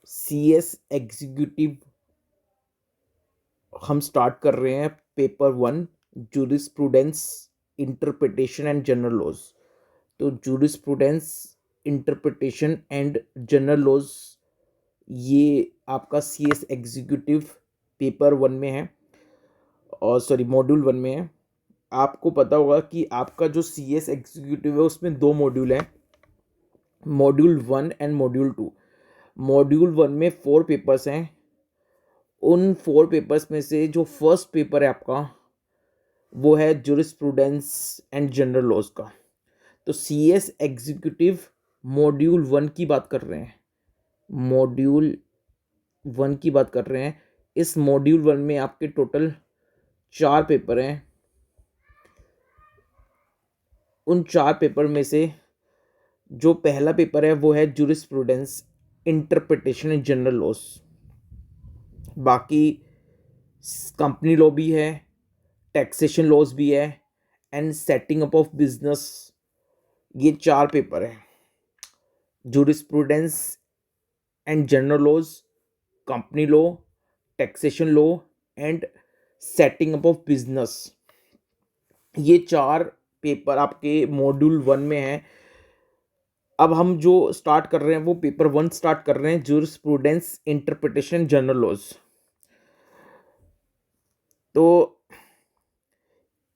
CS executive हम start कर रहे हैं paper 1 jurisprudence interpretation and general laws. तो jurisprudence interpretation and general laws ये आपका CS एग्जीक्यूटिव पेपर 1 में है और सॉरी मॉड्यूल 1 में है। आपको पता होगा कि आपका जो CS एग्जीक्यूटिव है उसमें 2 मॉड्यूल हैं, मॉड्यूल 1 एंड मॉड्यूल 2। मॉड्यूल 1 में 4 पेपर्स हैं। उन 4 पेपर्स में से जो फर्स्ट पेपर है आपका वो है जूरिस्प्रूडेंस एंड जनरल लॉज का। तो CS एग्जीक्यूटिव मॉड्यूल 1 की बात कर रहे हैं, मॉड्यूल 1 की बात कर रहे हैं। इस मॉड्यूल 1 में आपके टोटल 4 पेपर हैं। उन 4 पेपर में से जो पहला पेपर है वो है jurisprudence interpretation and general laws. बाकी कंपनी लॉ भी है, टैक्सेशन लॉज भी है and setting up of business. ये 4 पेपर हैं, jurisprudence and general laws, company law, taxation law and setting up of business. ये 4 पेपर आपके मॉड्यूल 1 में हैं। अब हम जो स्टार्ट कर रहे हैं वो पेपर 1 स्टार्ट कर रहे हैं, जूरिस्प्रूडेंस इंटरप्रिटेशन जनरल लॉज। तो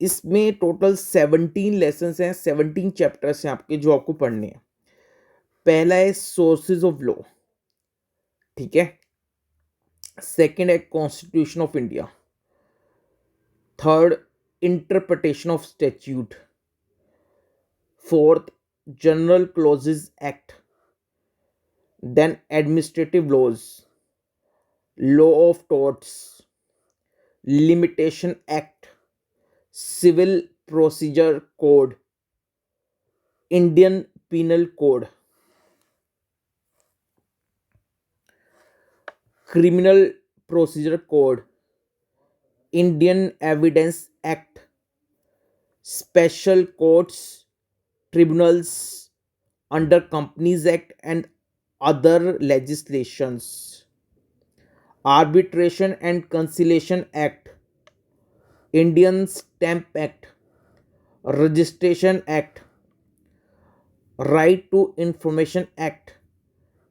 इसमें टोटल 17 लेसन्स हैं, 17 चैप्टर्स हैं आपके जो आपको पढ़ने हैं। पहला है सोर्सेज ऑफ लॉ, ठीक है। सेकंड है constitution of India. Third interpretation of statute. Fourth general clauses act. Then administrative laws, law of torts, limitation act, civil procedure code, Indian penal code, criminal procedure code, Indian evidence act, special courts tribunals under companies act and other legislations, arbitration and conciliation act, Indian stamp act, registration act, right to information act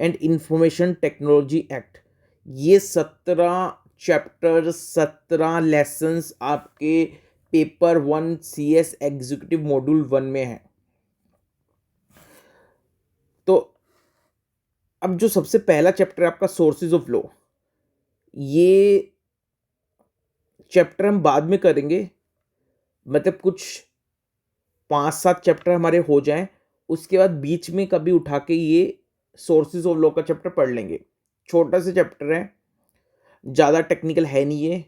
and information technology act. ये 17 chapter, 17 lessons आपके paper 1 CS executive module 1 में है। तो अब जो सबसे पहला chapter है आपका सोर्सेज ऑफ लॉ, ये चैप्टर हम बाद में करेंगे, मतलब कुछ 5-7 चैप्टर हमारे हो जाएं, उसके बाद बीच में कभी उठा के ये सोर्सेज ऑफ लॉ का चैप्टर पढ़ लेंगे। छोटा सा चैप्टर है, ज़्यादा टेक्निकल है नहीं ये,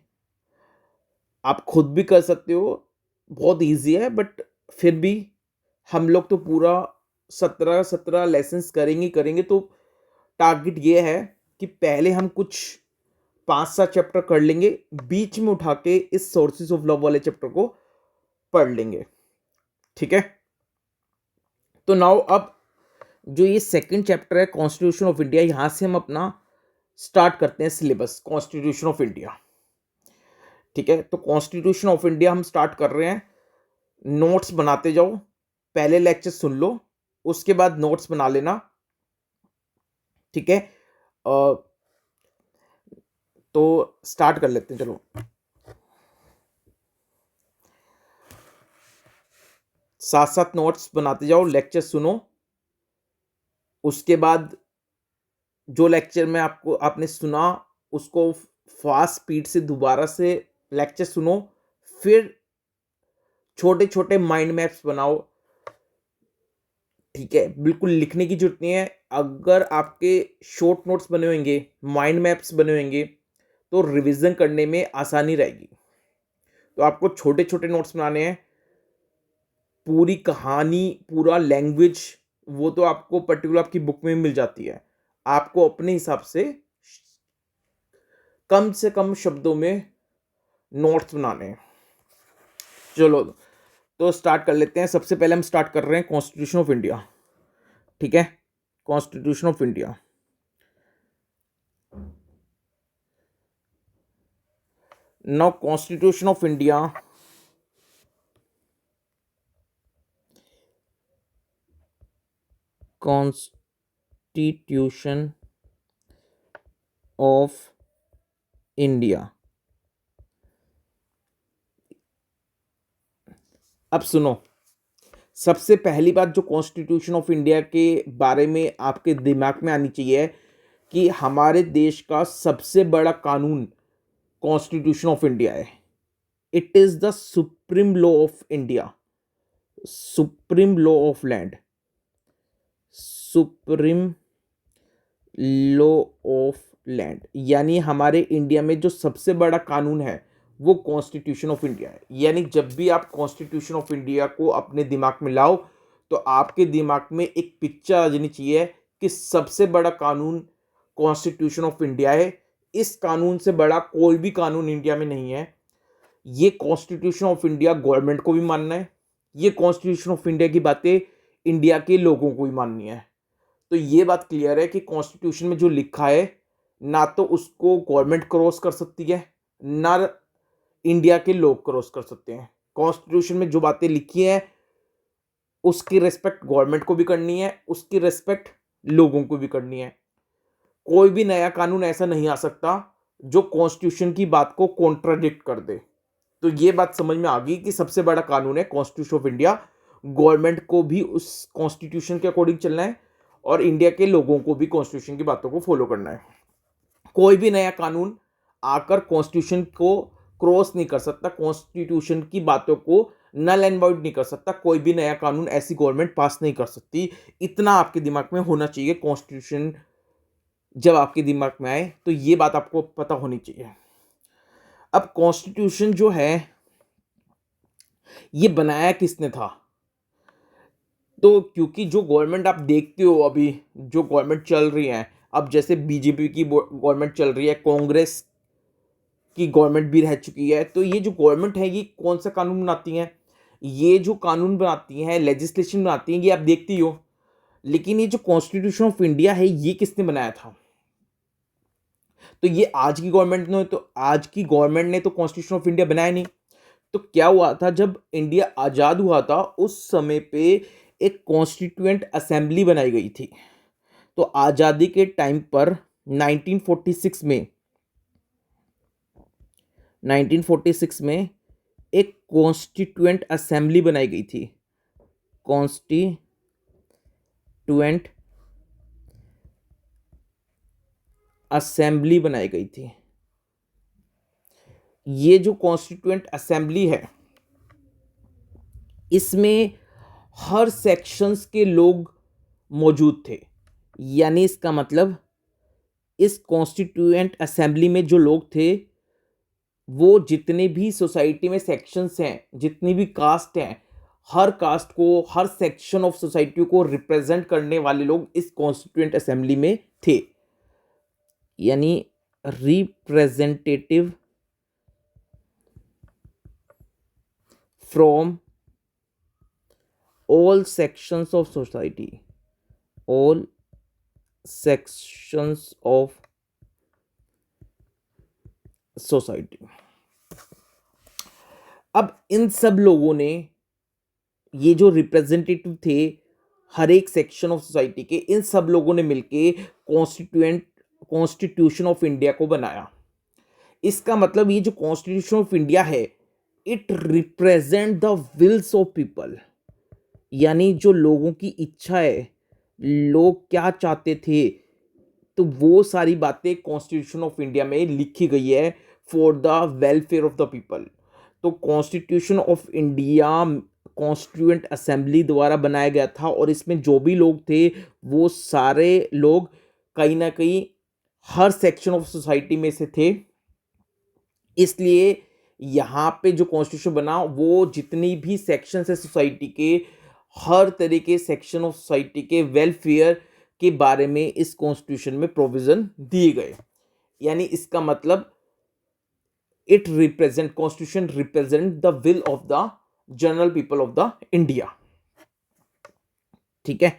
आप खुद भी कर सकते हो, बहुत इजी है। बट फिर भी हम लोग तो पूरा 17 लेसन्स करेंगे। तो टारगेट ये है कि पहले हम कुछ 5-7 चैप्टर कर लेंगे, बीच में उठा के इस सोर्सेज ऑफ लॉ वाले चैप्टर को पढ़ लेंगे, ठीक है। तो नाउ अब जो ये सेकंड चैप्टर है कॉन्स्टिट्यूशन ऑफ इंडिया, यहां से हम अपना स्टार्ट करते हैं सिलेबस कॉन्स्टिट्यूशन ऑफ इंडिया, ठीक है। तो कॉन्स्टिट्यूशन ऑफ इंडिया हम स्टार्ट कर रहे हैं। नोट्स बनाते जाओ, पहले लेक्चर सुन लो, उसके बाद नोट्स बना लेना, ठीक है। तो स्टार्ट कर लेते हैं, चलो। साथ साथ नोट्स बनाते जाओ, लेक्चर सुनो, उसके बाद जो लेक्चर में आपने सुना उसको फास्ट स्पीड से दोबारा से लेक्चर सुनो, फिर छोटे छोटे माइंड मैप्स बनाओ, ठीक है। बिल्कुल लिखने की जरूरत नहीं है। अगर आपके शॉर्ट नोट्स बने होंगे, माइंड मैप्स बने होंगे, तो रिवीजन करने में आसानी रहेगी। तो आपको छोटे छोटे नोट्स बनाने हैं। पूरी कहानी, पूरा लैंग्वेज वो तो आपको पर्टिकुलर आपकी बुक में मिल जाती है। आपको अपने हिसाब से कम शब्दों में नोट्स बनाने हैं। चलो तो स्टार्ट कर लेते हैं। सबसे पहले हम स्टार्ट कर रहे हैं कॉन्स्टिट्यूशन ऑफ इंडिया, ठीक है। Constitution of India now constitution of India constitution of India. अब सुनो, सबसे पहली बात जो कॉन्स्टिट्यूशन ऑफ इंडिया के बारे में आपके दिमाग में आनी चाहिए कि हमारे देश का सबसे बड़ा कानून कॉन्स्टिट्यूशन ऑफ इंडिया है। It is the supreme law of India, supreme law of land, supreme law of land. यानी हमारे इंडिया में जो सबसे बड़ा कानून है वो कॉन्स्टिट्यूशन ऑफ इंडिया है। यानी जब भी आप कॉन्स्टिट्यूशन ऑफ इंडिया को अपने दिमाग में लाओ तो आपके दिमाग में एक पिक्चर आ जानी चाहिए कि सबसे बड़ा कानून कॉन्स्टिट्यूशन ऑफ इंडिया है। इस कानून से बड़ा कोई भी कानून इंडिया में नहीं है। ये कॉन्स्टिट्यूशन ऑफ इंडिया गवर्नमेंट को भी मानना है, ये कॉन्स्टिट्यूशन ऑफ इंडिया की बातें इंडिया के लोगों को भी माननी है। तो ये बात क्लियर है कि कॉन्स्टिट्यूशन में जो लिखा है ना तो उसको गवर्नमेंट क्रॉस कर सकती है, ना इंडिया के लोग क्रॉस कर सकते हैं। कॉन्स्टिट्यूशन में जो बातें लिखी हैं उसकी रिस्पेक्ट गवर्नमेंट को भी करनी है, उसकी रिस्पेक्ट लोगों को भी करनी है। कोई भी नया कानून ऐसा नहीं आ सकता जो कॉन्स्टिट्यूशन की बात को कॉन्ट्राडिक्ट कर दे। तो ये बात समझ में आ गई कि सबसे बड़ा कानून है कॉन्स्टिट्यूशन ऑफ इंडिया। गवर्नमेंट को भी उस कॉन्स्टिट्यूशन के अकॉर्डिंग चलना है और इंडिया के लोगों को भी कॉन्स्टिट्यूशन की बातों को फॉलो करना है। कोई भी नया कानून आकर कॉन्स्टिट्यूशन को क्रॉस नहीं कर सकता, कॉन्स्टिट्यूशन की बातों को नल एंड वॉइड नहीं कर सकता। कोई भी नया कानून ऐसी गवर्नमेंट पास नहीं कर सकती। इतना आपके दिमाग में होना चाहिए। कॉन्स्टिट्यूशन जब आपके दिमाग में आए तो ये बात आपको पता होनी चाहिए। अब कॉन्स्टिट्यूशन जो है ये बनाया किसने था? तो क्योंकि जो गवर्नमेंट आप देखते हो अभी जो गवर्नमेंट चल रही है, अब जैसे बीजेपी की गवर्नमेंट चल रही है, कांग्रेस की गवर्नमेंट भी रह चुकी है, तो ये जो गवर्नमेंट है ये कौन सा कानून बनाती है? ये जो कानून बनाती हैं, लेजिस्लेशन बनाती हैं, ये आप देखती हो। लेकिन ये जो कॉन्स्टिट्यूशन ऑफ इंडिया है ये किसने बनाया था? तो ये आज की गवर्नमेंट ने तो कॉन्स्टिट्यूशन ऑफ इंडिया बनाया नहीं। तो क्या हुआ था, जब इंडिया आजाद हुआ था उस समय पे एक कॉन्स्टिट्यूएंट असेंबली बनाई गई थी। तो आजादी के टाइम पर 1946 में एक कॉन्स्टिट्यूएंट असेंबली बनाई गई थी। कॉन्स्टिट्यूएंट असेंबली बनाई गई थी। ये जो कॉन्स्टिट्यूएंट असेंबली है इसमें हर सेक्शंस के लोग मौजूद थे। यानी इसका मतलब इस कॉन्स्टिट्यूएंट असेंबली में जो लोग थे वो जितने भी सोसाइटी में सेक्शंस हैं, जितनी भी कास्ट हैं, हर कास्ट को, हर सेक्शन ऑफ सोसाइटी को रिप्रेजेंट करने वाले लोग इस कॉन्स्टिट्यूएंट असेंबली में थे। यानी representative from all sections of society, all sections of society. अब इन सब लोगों ने, ये जो रिप्रेजेंटेटिव थे हर एक सेक्शन ऑफ सोसाइटी के, इन सब लोगों ने मिलके कॉन्स्टिट्यूशन ऑफ इंडिया को बनाया। इसका मतलब ये जो कॉन्स्टिट्यूशन ऑफ इंडिया है it represent the wills of people. यानी जो लोगों की इच्छा है, लोग क्या चाहते थे, तो वो सारी बातें कॉन्स्टिट्यूशन ऑफ इंडिया में लिखी गई है for the welfare of the people. तो constitution of India constituent assembly द्वारा बनाया गया था और इसमें जो भी लोग थे वो सारे लोग कहीं ना कहीं हर सेक्शन ऑफ सोसाइटी में से थे। इसलिए यहाँ पे जो कॉन्स्टिट्यूशन बना वो जितनी भी सेक्शन है सोसाइटी के, हर तरह के सेक्शन ऑफ सोसाइटी के वेलफेयर के बारे में इस कॉन्स्टिट्यूशन में प्रोविजन दिए गए। यानी इसका मतलब constitution represent the will of the general people of the India. ठीक है।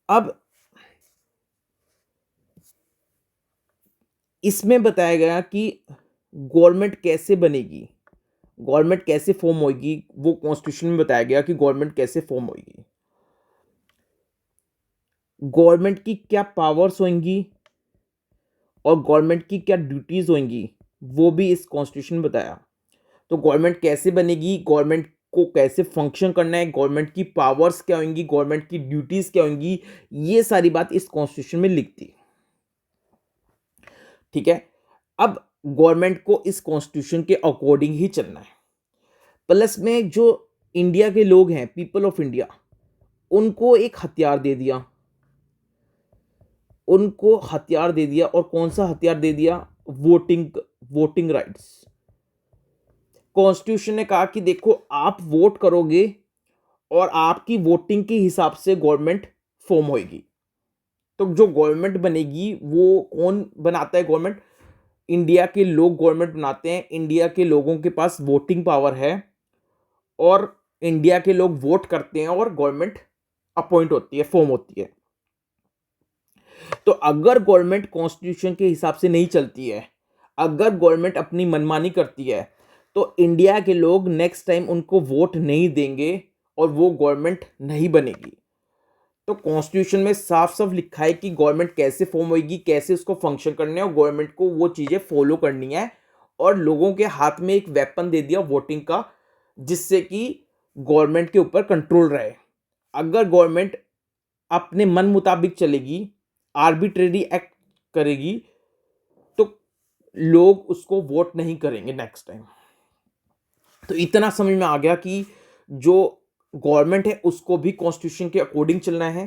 अब इसमें बताया गया कि गवर्नमेंट कैसे बनेगी, गवर्नमेंट कैसे फॉर्म होगी, वो कॉन्स्टिट्यूशन में बताया गया कि गवर्नमेंट कैसे फॉर्म होगी, गवर्नमेंट की क्या पावर्स होंगी और गवर्नमेंट की क्या ड्यूटीज होंगी, वो भी इस कॉन्स्टिट्यूशन में बताया। तो गवर्नमेंट कैसे बनेगी, गवर्नमेंट को कैसे फंक्शन करना है, गवर्नमेंट की पावर्स क्या होंगी, गवर्नमेंट की ड्यूटीज क्या होंगी, ये सारी बात इस कॉन्स्टिट्यूशन में लिखती है। ठीक है, अब गवर्नमेंट को इस कॉन्स्टिट्यूशन के अकॉर्डिंग ही चलना है। प्लस में जो इंडिया के लोग हैं, पीपल ऑफ इंडिया, उनको एक हथियार दे दिया, उनको हथियार दे दिया। और कौन सा हथियार दे दिया? Voting rights. कॉन्स्टिट्यूशन ने कहा कि देखो, आप वोट करोगे और आपकी वोटिंग के हिसाब से गवर्नमेंट फॉर्म होगी। तो जो गवर्नमेंट बनेगी वो कौन बनाता है? गवर्नमेंट इंडिया के लोग गवर्नमेंट बनाते हैं। इंडिया के लोगों के पास वोटिंग पावर है और इंडिया के लोग वोट करते हैं और गवर्नमेंट अपॉइंट होती है, फॉर्म होती है। तो अगर गवर्नमेंट कॉन्स्टिट्यूशन के हिसाब से नहीं चलती है, अगर गवर्नमेंट अपनी मनमानी करती है, तो इंडिया के लोग नेक्स्ट टाइम उनको वोट नहीं देंगे और वो गवर्नमेंट नहीं बनेगी। तो कॉन्स्टिट्यूशन में साफ साफ लिखा है कि गवर्नमेंट कैसे फॉर्म होगी, कैसे उसको फंक्शन करने है और गवर्नमेंट को वो चीजें फॉलो करनी है। और लोगों के हाथ में एक वेपन दे दिया वोटिंग का, जिससे कि गवर्नमेंट के ऊपर कंट्रोल रहे। अगर गवर्नमेंट अपने मन मुताबिक चलेगी, आर्बिट्रेरी एक्ट करेगी, तो लोग उसको वोट नहीं करेंगे नेक्स्ट टाइम। तो इतना समझ में आ गया कि जो गवर्नमेंट है उसको भी कॉन्स्टिट्यूशन के अकॉर्डिंग चलना है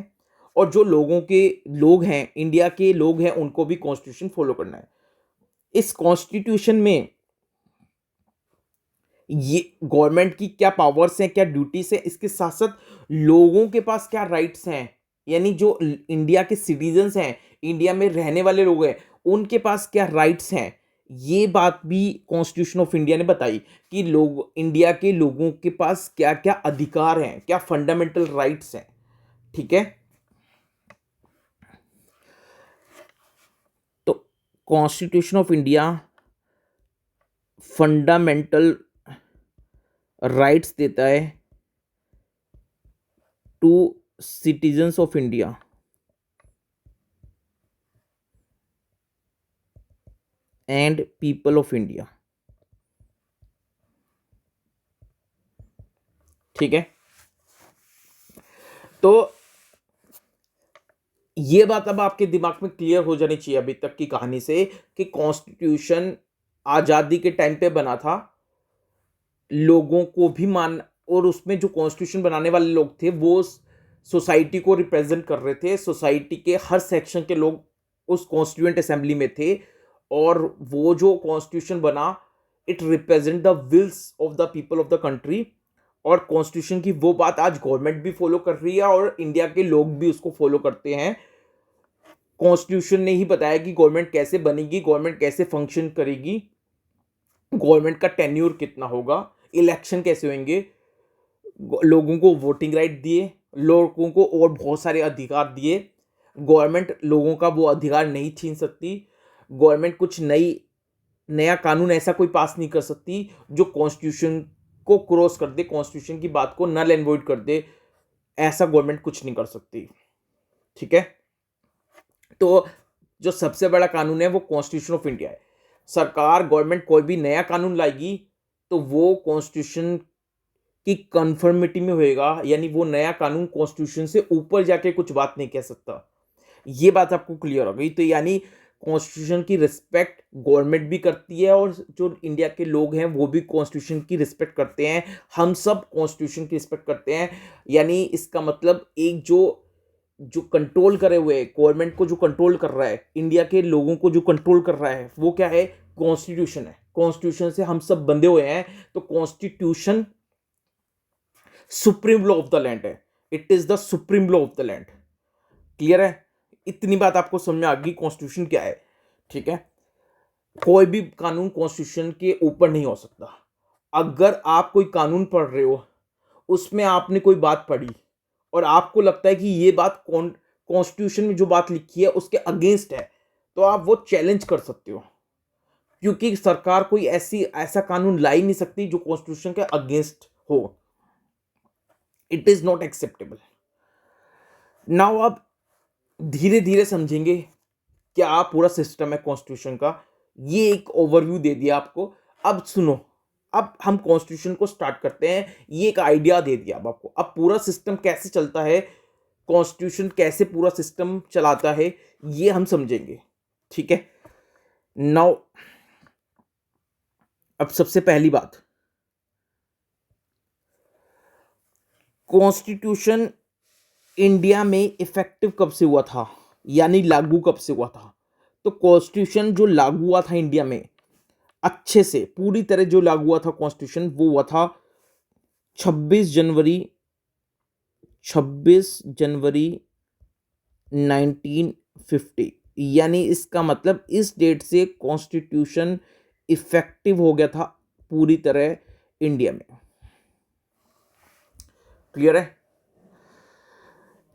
और जो लोग हैं, इंडिया के लोग हैं, उनको भी कॉन्स्टिट्यूशन फॉलो करना है। इस कॉन्स्टिट्यूशन में ये गवर्नमेंट की क्या पावर्स हैं, क्या ड्यूटीज हैं, इसके साथ साथ लोगों के पास क्या राइट्स हैं, यानी जो इंडिया के सिटीजन्स हैं, इंडिया में रहने वाले लोग हैं, उनके पास क्या राइट्स हैं, ये बात भी कॉन्स्टिट्यूशन ऑफ इंडिया ने बताई कि लोग, इंडिया के लोगों के पास क्या क्या अधिकार हैं, क्या फंडामेंटल राइट्स हैं। ठीक है, तो constitution of India fundamental rights देता है to citizens of India and people of India. ठीक है, तो ये बात अब आपके दिमाग में क्लियर हो जानी चाहिए अभी तक की कहानी से कि कॉन्स्टिट्यूशन आजादी के टाइम पे बना था, लोगों को भी मान, और उसमें जो कॉन्स्टिट्यूशन बनाने वाले लोग थे वो सोसाइटी को रिप्रेजेंट कर रहे थे। सोसाइटी के हर सेक्शन के लोग उस कॉन्स्टिट्यूएंट असेंबली में थे और वो जो कॉन्स्टिट्यूशन बना, it represent the wills of the people of the country. और कॉन्स्टिट्यूशन की वो बात आज गवर्नमेंट भी फॉलो कर रही है और इंडिया के लोग भी उसको फॉलो करते हैं। कॉन्स्टिट्यूशन ने ही बताया कि गवर्नमेंट कैसे बनेगी, गवर्नमेंट कैसे फंक्शन करेगी, गवर्नमेंट का टेन्यूर कितना होगा, इलेक्शन कैसे होंगे, लोगों को वोटिंग राइट दिए, लोगों को और बहुत सारे अधिकार दिए। गवर्नमेंट लोगों का वो अधिकार नहीं छीन सकती। गवर्नमेंट कुछ नया कानून ऐसा कोई पास नहीं कर सकती जो कॉन्स्टिट्यूशन को क्रॉस कर दे, कॉन्स्टिट्यूशन की बात को नल एंड वॉइड कर दे। ऐसा गवर्नमेंट कुछ नहीं कर सकती। ठीक है, तो जो सबसे बड़ा कानून है वो कॉन्स्टिट्यूशन ऑफ इंडिया है। सरकार, गवर्नमेंट कोई भी नया कानून लाएगी तो वो कॉन्स्टिट्यूशन की कन्फर्मिटी में होएगा, यानी वो नया कानून कॉन्स्टिट्यूशन से ऊपर जाके कुछ बात नहीं कह सकता। ये बात आपको क्लियर हो गई। तो यानी कॉन्स्टिट्यूशन की रिस्पेक्ट गवर्नमेंट भी करती है और जो इंडिया के लोग हैं वो भी कॉन्स्टिट्यूशन की रिस्पेक्ट करते हैं। हम सब कॉन्स्टिट्यूशन की रिस्पेक्ट करते हैं। यानी इसका मतलब एक जो कंट्रोल करे हुए, गवर्नमेंट को जो कंट्रोल कर रहा है, इंडिया के लोगों को जो कंट्रोल कर रहा है, वो क्या है? कॉन्स्टिट्यूशन है। कॉन्स्टिट्यूशन से हम सब बंधे हुए हैं। तो constitution supreme law of the land है। It is the supreme law of the land. Clear है? इतनी बात आपको समझ में आ गई कॉन्स्टिट्यूशन क्या है। ठीक है, कोई भी कानून कॉन्स्टिट्यूशन के ऊपर नहीं हो सकता। अगर आप कोई कानून पढ़ रहे हो, उसमें आपने कोई बात पढ़ी और आपको लगता है कि ये बात कॉन्स्टिट्यूशन में जो बात लिखी है उसके अगेंस्ट है, तो आप वो चैलेंज कर सकते हो। क्योंकि सरकार कोई ऐसा कानून ला ही नहीं सकती जो कॉन्स्टिट्यूशन के अगेंस्ट हो। It is not acceptable. Now आप धीरे धीरे समझेंगे क्या पूरा सिस्टम है कॉन्स्टिट्यूशन का। ये एक ओवरव्यू दे दिया आपको। अब सुनो, अब हम कॉन्स्टिट्यूशन को स्टार्ट करते हैं। ये एक आइडिया दे दिया अब आपको। अब पूरा सिस्टम कैसे चलता है, कॉन्स्टिट्यूशन कैसे पूरा सिस्टम चलाता है, ये हम समझेंगे। ठीक है, नाउ अब सबसे पहली बात, कॉन्स्टिट्यूशन इंडिया में इफेक्टिव कब से हुआ था, यानी लागू कब से हुआ था। तो कॉन्स्टिट्यूशन जो लागू हुआ था इंडिया में अच्छे से पूरी तरह जो लागू हुआ था कॉन्स्टिट्यूशन, वो हुआ था 26 जनवरी 1950। यानी इसका मतलब इस डेट से कॉन्स्टिट्यूशन इफेक्टिव हो गया था पूरी तरह इंडिया में। क्लियर है?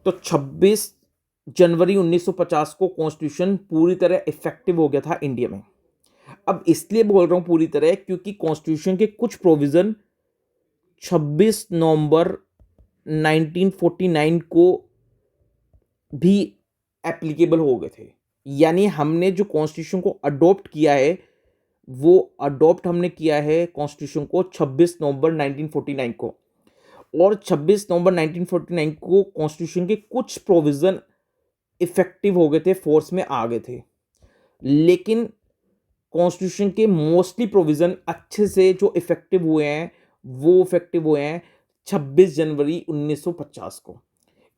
तो 26 जनवरी 1950 को कॉन्स्टिट्यूशन पूरी तरह इफेक्टिव हो गया था इंडिया में। अब इसलिए बोल रहा हूं पूरी तरह क्योंकि कॉन्स्टिट्यूशन के कुछ प्रोविजन 26 नवंबर 1949 को भी एप्लीकेबल हो गए थे। यानी हमने जो कॉन्स्टिट्यूशन को अडॉप्ट किया है, वो अडॉप्ट हमने किया है कॉन्स्टिट्यूशन को 26 नवंबर 1949 को, और 26 नवंबर 1949 को कॉन्स्टिट्यूशन के कुछ प्रोविजन इफेक्टिव हो गए थे, फोर्स में आ गए थे। लेकिन कॉन्स्टिट्यूशन के मोस्टली प्रोविजन अच्छे से जो इफेक्टिव हुए हैं, वो इफेक्टिव हुए हैं 26 जनवरी 1950 को।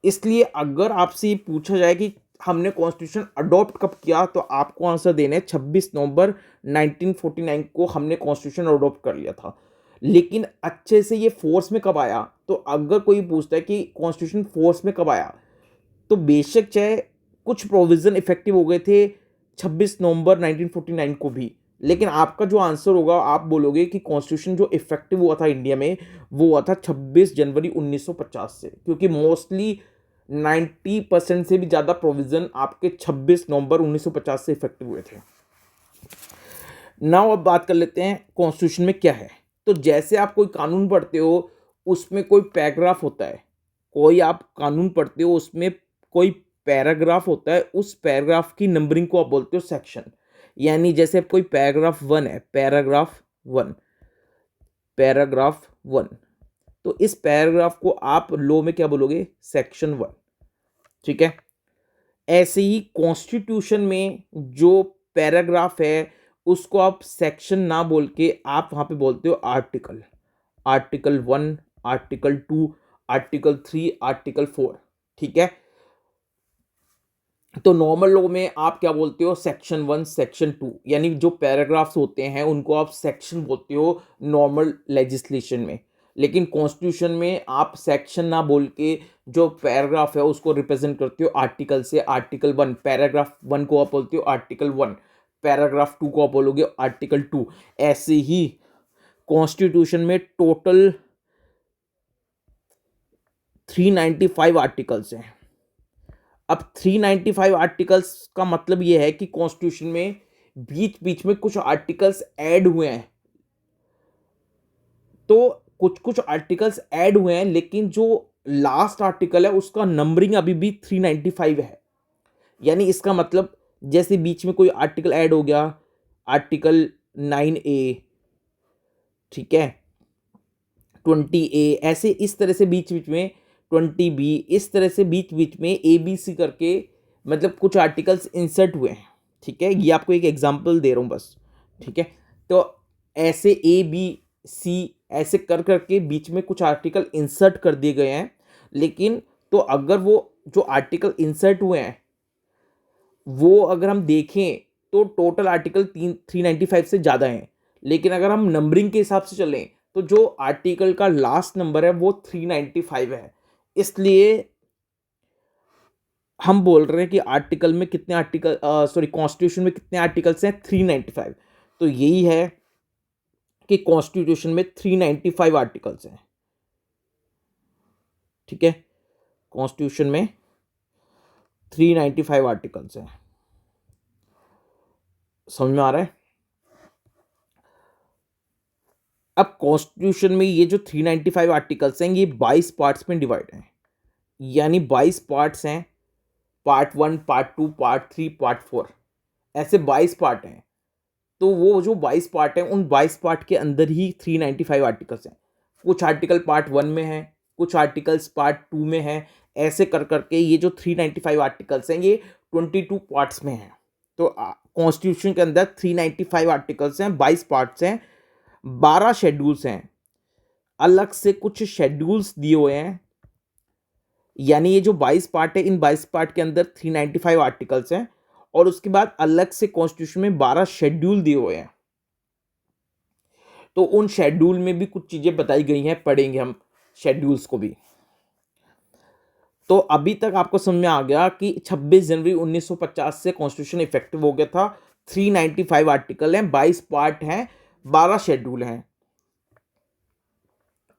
इसलिए अगर आपसे ये पूछा जाए कि हमने कॉन्स्टिट्यूशन अडॉप्ट कब किया, तो आपको आंसर देना है 26 नवंबर 1949 को हमने कॉन्स्टिट्यूशन अडॉप्ट कर लिया था। लेकिन अच्छे से ये फोर्स में कब आया, तो अगर कोई पूछता है कि कॉन्स्टिट्यूशन फोर्स में कब आया, तो बेशक चाहे कुछ प्रोविजन इफेक्टिव हो गए थे 26 नवंबर 1949 को भी, लेकिन आपका जो आंसर होगा, आप बोलोगे कि कॉन्स्टिट्यूशन जो इफेक्टिव हुआ था इंडिया में, वो हुआ था 26 जनवरी 1950 से, क्योंकि मोस्टली 90% से भी ज़्यादा प्रोविजन आपके 26 नवंबर 1950 से इफेक्टिव हुए थे। नाउ अब बात कर लेते हैं कॉन्स्टिट्यूशन में क्या है। तो जैसे आप कोई कानून पढ़ते हो, उसमें कोई पैराग्राफ होता है, कोई आप कानून पढ़ते हो उसमें कोई पैराग्राफ होता है, उस पैराग्राफ की नंबरिंग को आप बोलते हो सेक्शन। यानी जैसे कोई पैराग्राफ 1 है, पैराग्राफ 1, तो इस पैराग्राफ को आप लॉ में क्या बोलोगे, सेक्शन 1। ठीक है, ऐसे ही कॉन्स्टिट्यूशन में जो पैराग्राफ है, उसको आप सेक्शन ना बोल के आप वहां पे बोलते हो article. Article 1, article 2, article 3, article 4। ठीक है, तो नॉर्मल लॉ में आप क्या बोलते हो, सेक्शन 1, सेक्शन 2, यानी जो पैराग्राफ्स होते हैं उनको आप सेक्शन बोलते हो नॉर्मल लेजिस्लेशन में। लेकिन कॉन्स्टिट्यूशन में आप सेक्शन ना बोल के जो पैराग्राफ है उसको रिप्रेजेंट करते हो आर्टिकल से। आर्टिकल 1, पैराग्राफ 1 को आप बोलते हो आर्टिकल 1, पैराग्राफ 2 को आप बोलोगे आर्टिकल 2। ऐसे ही कॉन्स्टिट्यूशन में टोटल 395 आर्टिकल्स हैं। अब 395 आर्टिकल्स का मतलब यह है कि कॉन्स्टिट्यूशन में बीच बीच में कुछ आर्टिकल्स ऐड हुए हैं। तो कुछ कुछ आर्टिकल्स ऐड हुए हैं, लेकिन जो लास्ट आर्टिकल है उसका नंबरिंग अभी भी 395 है। यानी इसका मतलब जैसे बीच में कोई आर्टिकल ऐड हो गया, आर्टिकल 9A, ठीक है, 20A, ऐसे इस तरह से बीच बीच में 20B, इस तरह से बीच बीच में ABC करके मतलब कुछ आर्टिकल्स इंसर्ट हुए हैं। ठीक है, ये आपको एक एग्जांपल दे रहा हूँ बस। ठीक है, तो ऐसे ABC ऐसे कर करके बीच में कुछ आर्टिकल इंसर्ट कर दिए गए हैं। लेकिन तो अगर वो जो आर्टिकल इंसर्ट हुए हैं वो अगर हम देखें तो टोटल आर्टिकल 395 से ज़्यादा हैं। लेकिन अगर हम नंबरिंग के हिसाब से चलें तो जो आर्टिकल का लास्ट नंबर है वो 395 है। इसलिए हम बोल रहे हैं कि आर्टिकल में कितने आर्टिकल कॉन्स्टिट्यूशन में कितने आर्टिकल्स हैं, 395। तो यही है कि कॉन्स्टिट्यूशन में 395 आर्टिकल्स हैं। ठीक है, कॉन्स्टिट्यूशन में 395 आर्टिकल्स हैं। समझ में आ रहा है? अब कॉन्स्टिट्यूशन में ये जो 395 आर्टिकल्स हैं ये 22 पार्ट्स में डिवाइड हैं, यानी 22 पार्ट्स हैं, पार्ट 1, पार्ट 2, पार्ट 3, पार्ट 4, ऐसे 22 पार्ट हैं। तो वो जो 22 पार्ट हैं उन 22 पार्ट के अंदर ही 395 आर्टिकल्स हैं। कुछ आर्टिकल पार्ट 1 में हैं, कुछ आर्टिकल्स पार्ट 2 में हैं, ऐसे कर करके ये जो 395 आर्टिकल्स हैं ये 22 पार्ट्स में हैं। तो कॉन्स्टिट्यूशन के अंदर 395 आर्टिकल्स हैं, 22 पार्ट्स हैं, 12 शेड्यूल्स हैं, अलग से कुछ शेड्यूल्स दिए हुए हैं। यानी ये जो 22 पार्ट है इन 22 पार्ट के अंदर 395 आर्टिकल्स हैं और उसके बाद अलग से कॉन्स्टिट्यूशन में 12 शेड्यूल दिए हुए हैं। तो उन शेड्यूल में भी कुछ चीजें बताई गई हैं, पढ़ेंगे हम शेड्यूल्स को भी। तो अभी तक आपको समझ में आ गया कि 26 जनवरी 1950 से कॉन्स्टिट्यूशन इफेक्टिव हो गया था। 395 आर्टिकल हैं, 22 पार्ट हैं, 12 शेड्यूल हैं।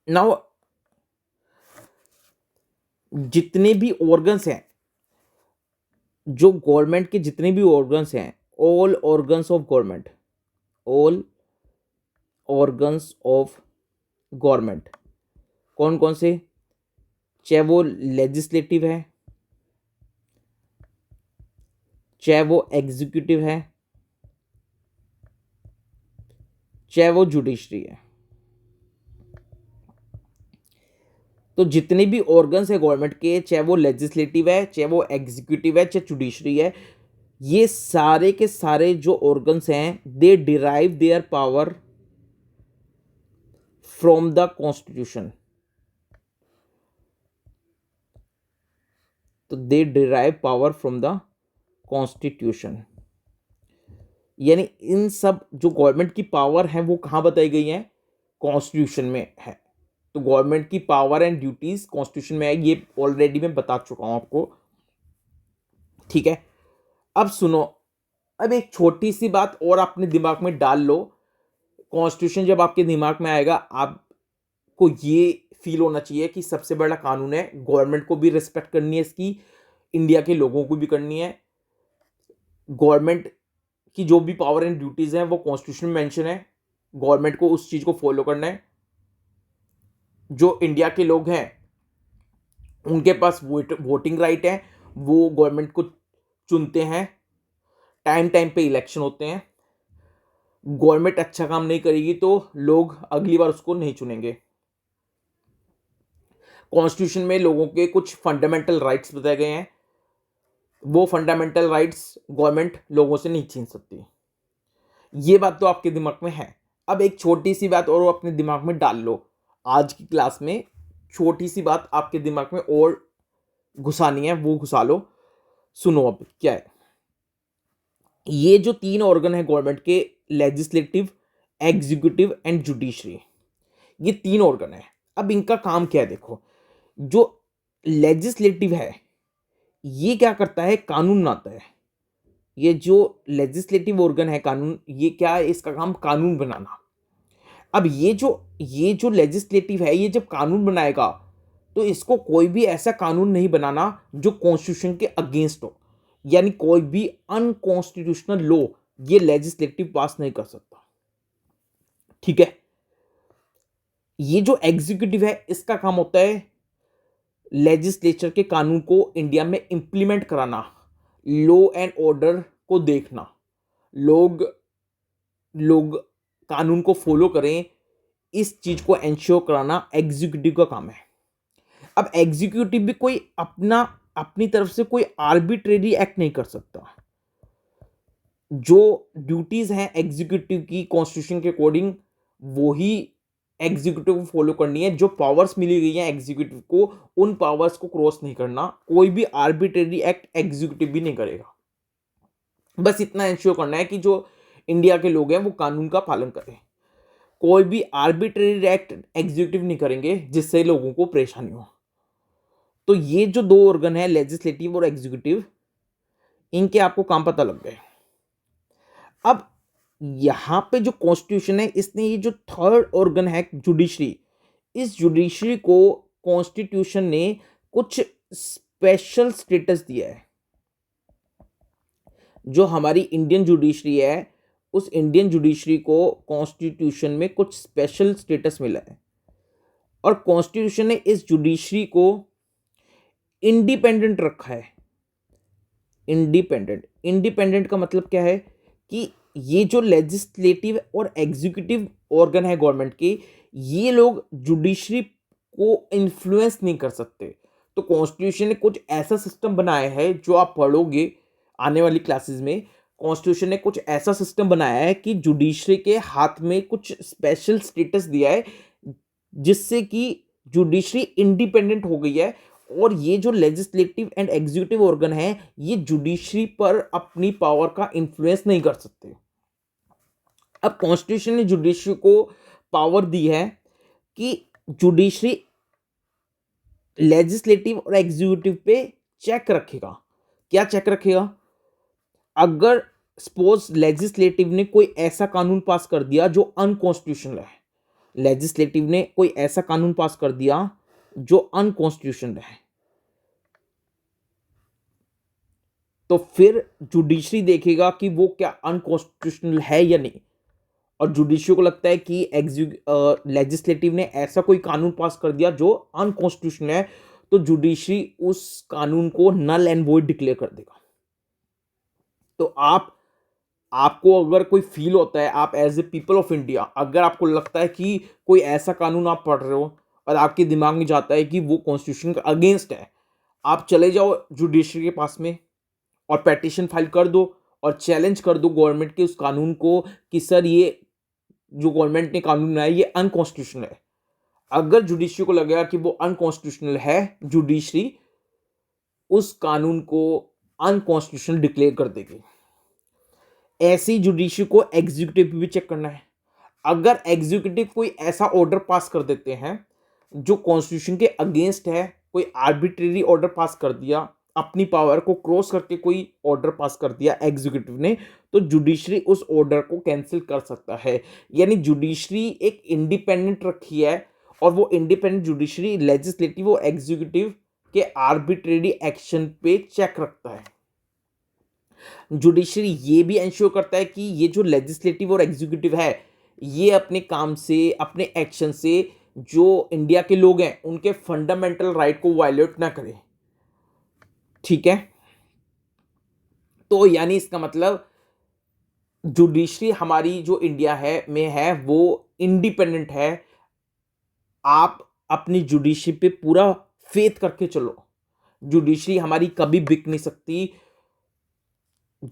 नाउ जितने भी ऑर्गन्स हैं, जो गवर्नमेंट के जितने भी ऑर्गन्स हैं, all organs of government, all organs of government कौन कौन से, चाहे वो लेजिस्लेटिव है, चाहे वो एग्जीक्यूटिव है, चाहे वो जुडिशरी है। तो जितने भी ऑर्गन्स है गवर्नमेंट के, चाहे वो लेजिस्लेटिव है, चाहे वो एग्जीक्यूटिव है, चाहे जुडिशरी है, ये सारे के सारे जो ऑर्गन्स हैं they derive their power from the constitution. तो they derive power from the constitution, यानी इन सब जो गवर्नमेंट की पावर है वो कहाँ बताई गई है, कॉन्स्टिट्यूशन में है। तो गवर्नमेंट की पावर एंड ड्यूटीज कॉन्स्टिट्यूशन में है, ये ऑलरेडी मैं बता चुका हूं आपको। ठीक है, अब सुनो, अब एक छोटी सी बात और अपने दिमाग में डाल लो। कॉन्स्टिट्यूशन जब आपके दिमाग में आएगा आपको ये फील होना चाहिए कि सबसे बड़ा कानून है, गवर्नमेंट को भी रिस्पेक्ट करनी है इसकी, इंडिया के लोगों को भी करनी है। गवर्नमेंट की जो भी पावर एंड ड्यूटीज हैं वो कॉन्स्टिट्यूशन में मेंशन है, गवर्नमेंट को उस चीज को फॉलो करना है। जो इंडिया के लोग हैं उनके पास वोटिंग राइट है, वो गवर्नमेंट को चुनते हैं, टाइम टाइम पे इलेक्शन होते हैं। गवर्नमेंट अच्छा काम नहीं करेगी तो लोग अगली बार उसको नहीं चुनेंगे। कॉन्स्टिट्यूशन में लोगों के कुछ फंडामेंटल राइट्स बताए गए हैं, वो फंडामेंटल राइट्स गवर्नमेंट लोगों से नहीं छीन सकती। ये बात तो आपके दिमाग में है। अब एक छोटी सी बात और अपने दिमाग में डाल लो, आज की क्लास में छोटी सी बात आपके दिमाग में और घुसानी है, वो घुसा लो। सुनो अब क्या है, ये जो 3 ऑर्गन है गवर्नमेंट के, लेजिस्लेटिव, एग्जीक्यूटिव एंड जुडिशरी, ये 3 ऑर्गन है। अब इनका काम क्या है, देखो, जो लेजिस्लेटिव है ये क्या करता है, कानून बनाता है। ये जो लेजिस्लेटिव ऑर्गन है, कानून, ये क्या है, इसका काम कानून बनाना। अब ये जो लेजिस्लेटिव है, ये जब कानून बनाएगा तो इसको कोई भी ऐसा कानून नहीं बनाना जो कॉन्स्टिट्यूशन के अगेंस्ट हो, यानी कोई भी अनकॉन्स्टिट्यूशनल लॉ ये लेजिस्लेटिव पास नहीं कर सकता। ठीक है, ये जो एग्जीक्यूटिव है इसका काम होता है लेजिस्लेचर के कानून को इंडिया में इंप्लीमेंट कराना, लॉ एंड ऑर्डर को देखना, लोग लोग कानून को फॉलो करें, इस चीज को एंश्योर कराना एग्जीक्यूटिव का काम है। अब एग्जीक्यूटिव भी कोई अपनी तरफ से कोई आर्बिट्रेरी एक्ट नहीं कर सकता। जो ड्यूटीज हैं एग्जीक्यूटिव की कॉन्स्टिट्यूशन के अकॉर्डिंग, वो ही एग्जीक्यूटिव को फॉलो करनी है। जो पावर्स मिली गई हैं एग्जीक्यूटिव को, उन पावर्स को क्रॉस नहीं करना। कोई भी आर्बिट्रेरी एक्ट एग्जीक्यूटिव भी नहीं करेगा। बस इतना इंश्योर करना है कि जो इंडिया के लोग हैं वो कानून का पालन करें। कोई भी आर्बिट्रेरी एक्ट एग्जीक्यूटिव नहीं करेंगे जिससे लोगों को परेशानी हो। तो ये जो 2 ऑर्गन है, लेजिस्लेटिव और एग्जीक्यूटिव, इनके आपको काम पता लग गए। अब यहां पे जो कॉन्स्टिट्यूशन है, इसने ये जो 3rd ऑर्गन है जुडिशरी, इस जुडिशरी को कॉन्स्टिट्यूशन ने कुछ स्पेशल स्टेटस दिया है। जो हमारी इंडियन जुडिशरी है उस इंडियन जुडिशरी को कॉन्स्टिट्यूशन में कुछ स्पेशल स्टेटस मिला है और कॉन्स्टिट्यूशन ने इस जुडिशरी को इंडिपेंडेंट रखा है। इंडिपेंडेंट, इंडिपेंडेंट का मतलब क्या है कि ये जो लेजिस्लेटिव और एग्जीक्यूटिव ऑर्गन है गवर्नमेंट के, ये लोग जुडिशरी को इन्फ्लुएंस नहीं कर सकते। तो कॉन्स्टिट्यूशन ने कुछ ऐसा सिस्टम बनाया है, जो आप पढ़ोगे आने वाली क्लासेस में। कॉन्स्टिट्यूशन ने कुछ ऐसा सिस्टम बनाया है कि जुडिशरी के हाथ में कुछ स्पेशल स्टेटस दिया है, जिससे कि जुडिशरी इंडिपेंडेंट हो गई है और ये जो लेजिस्लेटिव एंड एग्जीक्यूटिव ऑर्गन है, ये जुडिशरी पर अपनी पावर का इन्फ्लुएंस नहीं कर सकते। अब कॉन्स्टिट्यूशन ने जुडिशरी को पावर दी है कि जुडिशरी लेजिस्लेटिव और एग्जीक्यूटिव पे चेक रखेगा। क्या चेक रखेगा? अगर सपोज लेजिस्लेटिव ने कोई ऐसा कानून पास कर दिया जो अनकॉन्स्टिट्यूशनल है, लेजिस्लेटिव ने कोई ऐसा कानून पास कर दिया जो अनकॉन्स्टिट्यूशनल है, तो फिर जुडिशरी देखेगा कि वो क्या अनकॉन्स्टिट्यूशनल है या नहीं। और जुडिशरी को लगता है कि लेजिस्लेटिव ने ऐसा कोई कानून पास कर दिया जो अनकॉन्स्टिट्यूशनल है, तो जुडिशरी उस कानून को नल एंड वॉइड डिक्लेयर कर देगा। तो आपको अगर कोई फील होता है, आप as a people of India, अगर आपको लगता है कि कोई ऐसा कानून आप पढ़ रहे हो और आपके दिमाग में जाता है कि वो कॉन्स्टिट्यूशन के अगेंस्ट है, आप चले जाओ जुडिशरी के पास में और पेटिशन फाइल कर दो और चैलेंज कर दो गवर्नमेंट के उस कानून को कि सर, ये जो गवर्नमेंट ने कानून बनाया ये अनकॉन्स्टिट्यूशनल है। अगर जुडिशरी को लगेगा कि वो अनकॉन्स्टिट्यूशनल है, जुडिशरी उस कानून को अनकॉन्स्टिट्यूशनल डिक्लेयर कर देगी। ऐसी जुडिशरी को एग्जीक्यूटिव भी चेक करना है। अगर एग्जीक्यूटिव कोई ऐसा ऑर्डर पास कर देते हैं जो कॉन्स्टिट्यूशन के अगेंस्ट है, कोई आर्बिट्रेरी ऑर्डर पास कर दिया, अपनी पावर को क्रॉस करके कोई ऑर्डर पास कर दिया एग्जीक्यूटिव ने, तो जुडिशरी उस ऑर्डर को कैंसिल कर सकता है। यानी जुडिशरी एक इंडिपेंडेंट रखी है और वो इंडिपेंडेंट जुडिशरी लेजिस्लेटिव और एग्जीक्यूटिव के आर्बिट्रेरी एक्शन पे चेक रखता है। जुडिशरी ये भी इंश्योर करता है कि ये जो लेजिस्लेटिव और एग्जीक्यूटिव है, ये अपने काम से, अपने एक्शन से जो इंडिया के लोग हैं उनके फंडामेंटल राइट को वायलेट ना करें। ठीक है, तो यानी इसका मतलब जुडिशरी हमारी जो इंडिया है में है वो इंडिपेंडेंट है। आप अपनी जुडिशरी पे पूरा फेथ करके चलो। जुडिशरी हमारी कभी बिक नहीं सकती।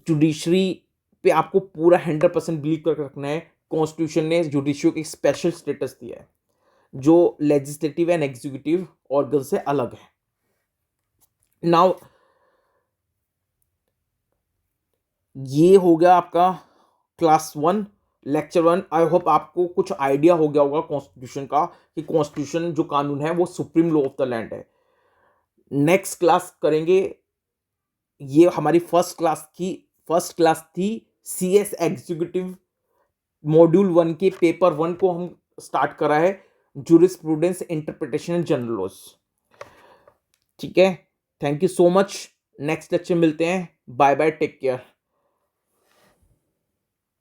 जुडिशरी पे आपको पूरा 100% बिलीव करके रखना है। कॉन्स्टिट्यूशन ने जुडिशरी को एक स्पेशल स्टेटस दिया है जो लेजिस्लेटिव एंड एग्जीक्यूटिव ऑर्गन से अलग है। नाउ ये हो गया आपका क्लास 1 लेक्चर 1। आई होप आपको कुछ आइडिया हो गया होगा कॉन्स्टिट्यूशन का, कि कॉन्स्टिट्यूशन जो कानून है वो supreme law of the land है। नेक्स्ट क्लास करेंगे, ये हमारी फर्स्ट क्लास थी CS एग्जीक्यूटिव मॉड्यूल 1 के पेपर 1 को हम स्टार्ट करा है, jurisprudence, interpretation and general laws. ठीक है, thank you so much. Next lecture मिलते हैं। Bye bye, take care.